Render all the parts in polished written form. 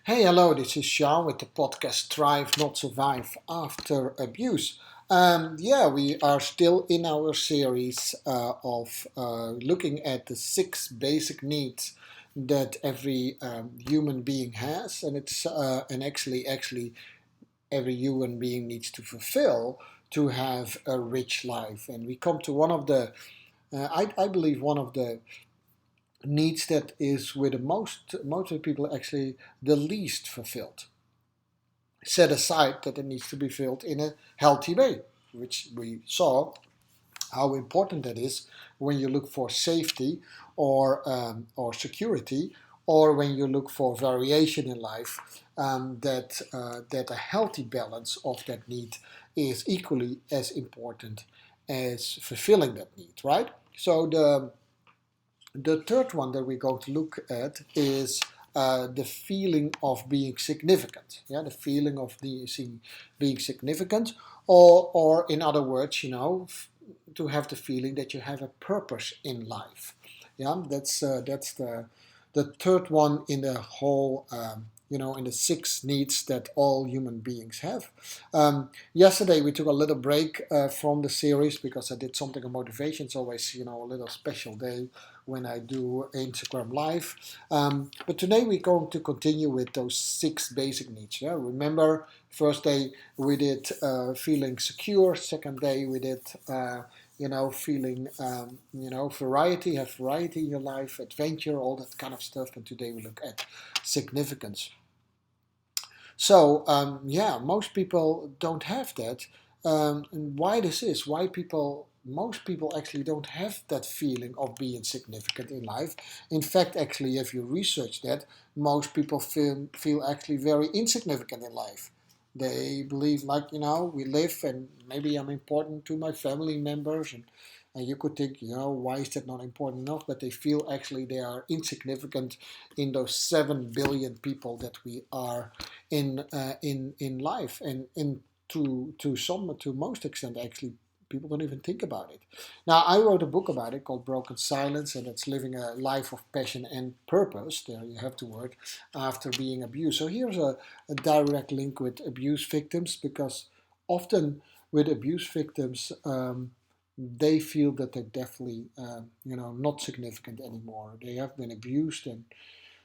Hey, hello, this is Sean with the podcast Thrive Not Survive After Abuse. We are still in our series of looking at the six basic needs that every human being has, and actually every human being needs to fulfill to have a rich life. And we come to one of the, I believe, one of the needs that is with the most of the people actually the least fulfilled. Set aside that it needs to be filled in a healthy way, which we saw how important that is when you look for safety or security, or when you look for variation in life. That a healthy balance of that need is equally as important as fulfilling that need, right? So the third one that we're going to look at is the feeling of being significant. Yeah, the feeling of being significant, or in other words, to have the feeling that you have a purpose in life. Yeah, that's the third one in the whole. In the six needs that all human beings have. Yesterday we took a little break from the series because I did something on motivation. It's always a little special day when I do Instagram Live. But today we're going to continue with those six basic needs. Yeah, remember, first day we did feeling secure. Second day we did feeling variety, have variety in your life, adventure, all that kind of stuff. And today we look at significance. So most people don't have that. And why this is? Why most people actually don't have that feeling of being significant in life. In fact, actually, if you research that, most people feel actually very insignificant in life. They believe we live and maybe I'm important to my family members, and you could think, why is that not important enough? But they feel actually they are insignificant in those 7 billion people that we are in life, and to most extent actually people don't even think about it. Now, I wrote a book about it called Broken Silence, and it's living a life of passion and purpose. There you have the word, after being abused. So here's a direct link with abuse victims, because often with abuse victims, they feel that they're definitely not significant anymore. They have been abused and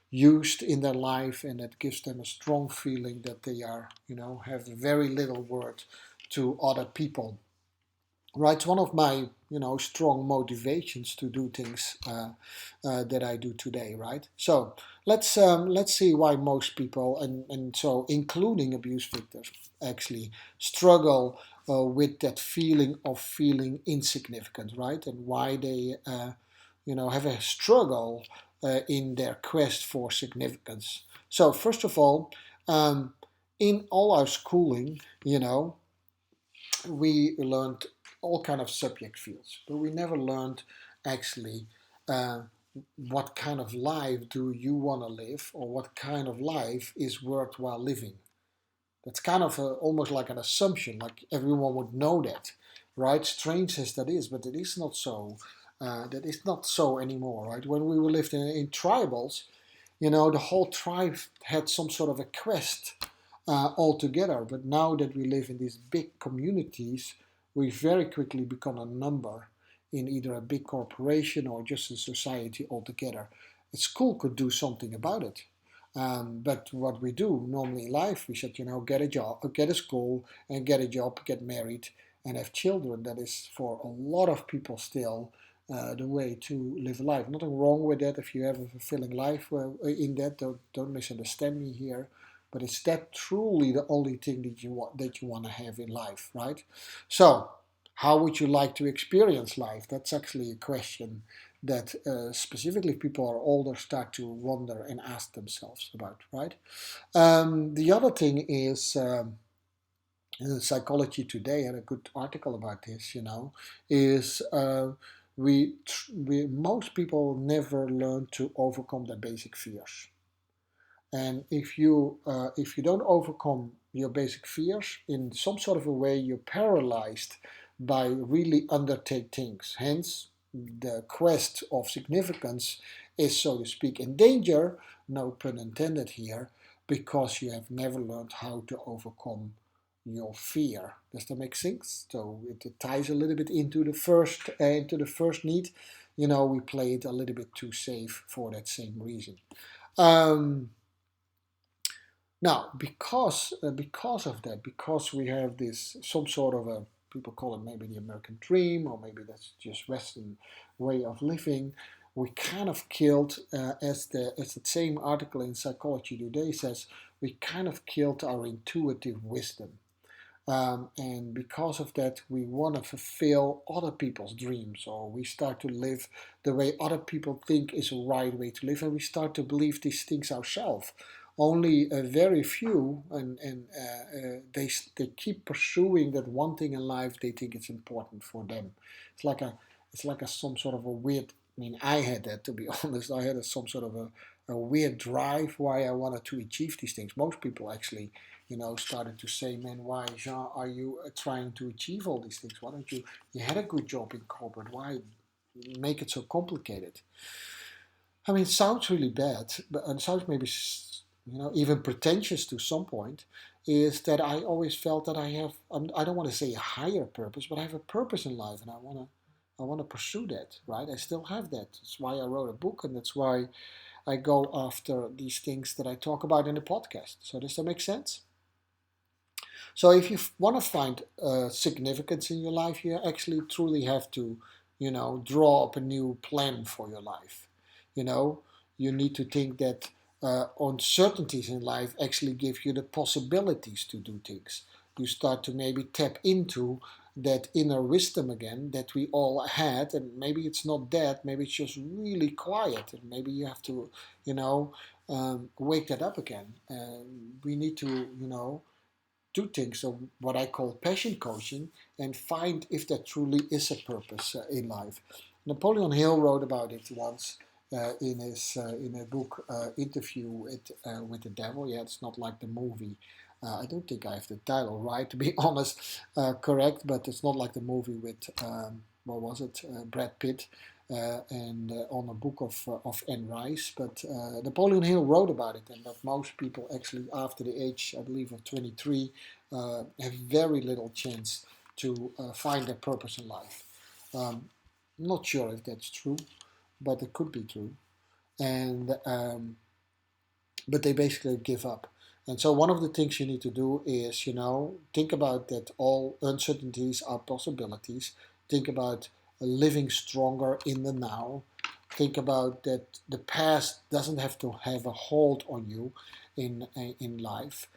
used in their life, and that gives them a strong feeling that they are, have very little worth to other people. Right, it's one of my, strong motivations to do things that I do today. Right, so let's see why most people, and so including abuse victims, actually struggle with that feeling of feeling insignificant. Right, and why they, have a struggle in their quest for significance. So first of all, in all our schooling, we learned all kind of subject fields, but we never learned actually uh, what kind of life do you want to live, or what kind of life is worthwhile living. That's kind of almost like an assumption, like everyone would know that, right? Strange as that is, but it is not so. That is not so anymore, right? When we were lived in tribals, the whole tribe had some sort of a quest altogether. But now that we live in these big communities, we very quickly become a number in either a big corporation or just a society altogether. A school could do something about it. But what we do normally in life, we should, get a job, get a school, and get a job, get married, and have children. That is for a lot of people still the way to live life. Nothing wrong with that if you have a fulfilling life in that. Don't misunderstand me here. But is that truly the only thing that you want to have in life, right? So, how would you like to experience life? That's actually a question that specifically people are older start to wonder and ask themselves about, right? The other thing is Psychology Today had a good article about this. Is we most people never learn to overcome their basic fears. And if you don't overcome your basic fears in some sort of a way, you're paralyzed by really undertake things. Hence, the quest of significance is, so to speak, in danger. No pun intended here. because you have never learned how to overcome your fear. Does that make sense? So it ties a little bit into the first need. We play it a little bit too safe for that same reason. Um, Now, because of that, because we have this some sort of a, people call it maybe the American dream, or maybe that's just Western way of living, we kind of killed, as the same article in Psychology Today says, we kind of killed our intuitive wisdom. And because of that, we want to fulfill other people's dreams, or we start to live the way other people think is a right way to live, and we start to believe these things ourselves. Only a very few, and they keep pursuing that one thing in life they think it's important for them. It's like a some sort of a weird. I mean, I had that, to be honest. I had some sort of a weird drive why I wanted to achieve these things. Most people actually started to say, man, why, Jean, are you trying to achieve all these things? Why don't you had a good job in corporate, why make it so complicated? I mean, it sounds really bad, and it sounds maybe, even pretentious to some point, is that I always felt that I don't want to say a higher purpose, but I have a purpose in life, and I want to pursue that, right? I still have that. That's why I wrote a book, and that's why I go after these things that I talk about in the podcast. So does that make sense? So if you want to find significance in your life, you actually truly have to, draw up a new plan for your life. You know, you need to think that uncertainties in life actually give you the possibilities to do things. You start to maybe tap into that inner wisdom again that we all had, and maybe it's not dead, maybe it's just really quiet, and maybe you have to, wake that up again. We need to, do things of what I call passion coaching and find if there truly is a purpose in life. Napoleon Hill wrote about it once in a book interview with the devil. Yeah, it's not like the movie. I don't think I have the title right, to be honest, correct, but it's not like the movie with what was it, Brad Pitt, and on a book of Anne Rice. But Napoleon Hill wrote about it, and that most people actually, after the age, I believe, of 23, have very little chance to find their purpose in life. I'm not sure if that's true, but it could be true. And but they basically give up. And so one of the things you need to do is, think about that all uncertainties are possibilities. Think about living stronger in the now. Think about that the past doesn't have to have a hold on you in life.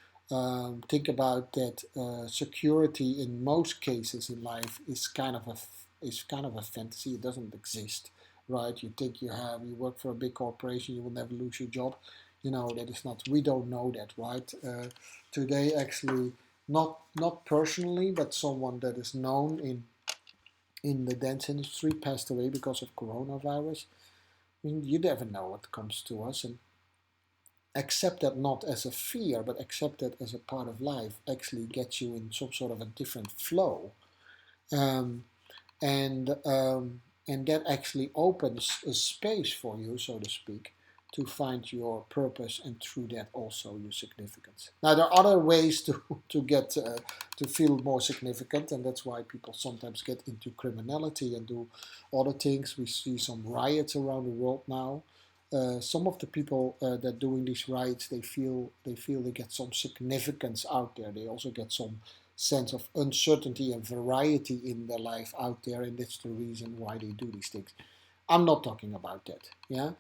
Think about that security in most cases in life is kind of a fantasy. It doesn't exist, right? You think you work for a big corporation, you will never lose your job. That is not. We don't know that, right? Today, actually, not personally, but someone that is known in the dance industry passed away because of coronavirus. I mean, you never know what comes to us, and accept that not as a fear, but accept that as a part of life actually gets you in some sort of a different flow. Um, and and that actually opens a space for you, so to speak, to find your purpose and through that also your significance. Now there are other ways to get to feel more significant, and that's why people sometimes get into criminality and do other things. We see some riots around the world now. Some of the people that are doing these riots, they feel they get some significance out there. They also get some sense of uncertainty and variety in their life out there, and that's the reason why they do these things. I'm not talking about that. Yeah,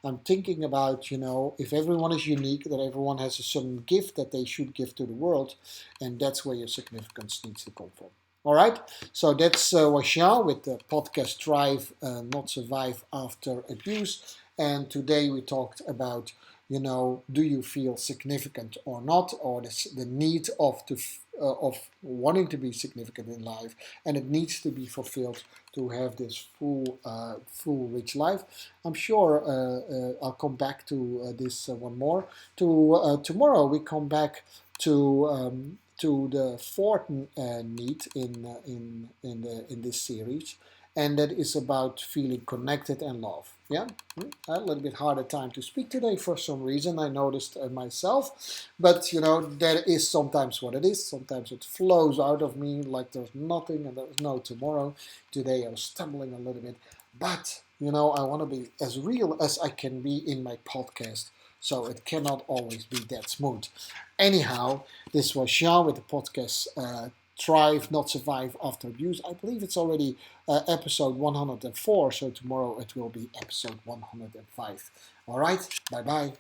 I'm thinking about, if everyone is unique, that everyone has a certain gift that they should give to the world, and that's where your significance needs to come from. All right, so that's Washan with the podcast Thrive, Not Survive After Abuse. And today we talked about, do you feel significant or not, or the need of wanting to be significant in life, and it needs to be fulfilled to have this full rich life. I'm sure I'll come back to this one more. Tomorrow we come back to the fourth need in this series, and that is about feeling connected and loved. Yeah, a little bit harder time to speak today for some reason. I noticed myself, but that is sometimes what it is. Sometimes it flows out of me like there's nothing and there's no tomorrow. Today I was stumbling a little bit, but I want to be as real as I can be in my podcast. So it cannot always be that smooth. Anyhow, this was Jean with the podcast Thrive, Not Survive After Abuse. I believe it's already episode 104, so tomorrow it will be episode 105. All right, bye bye.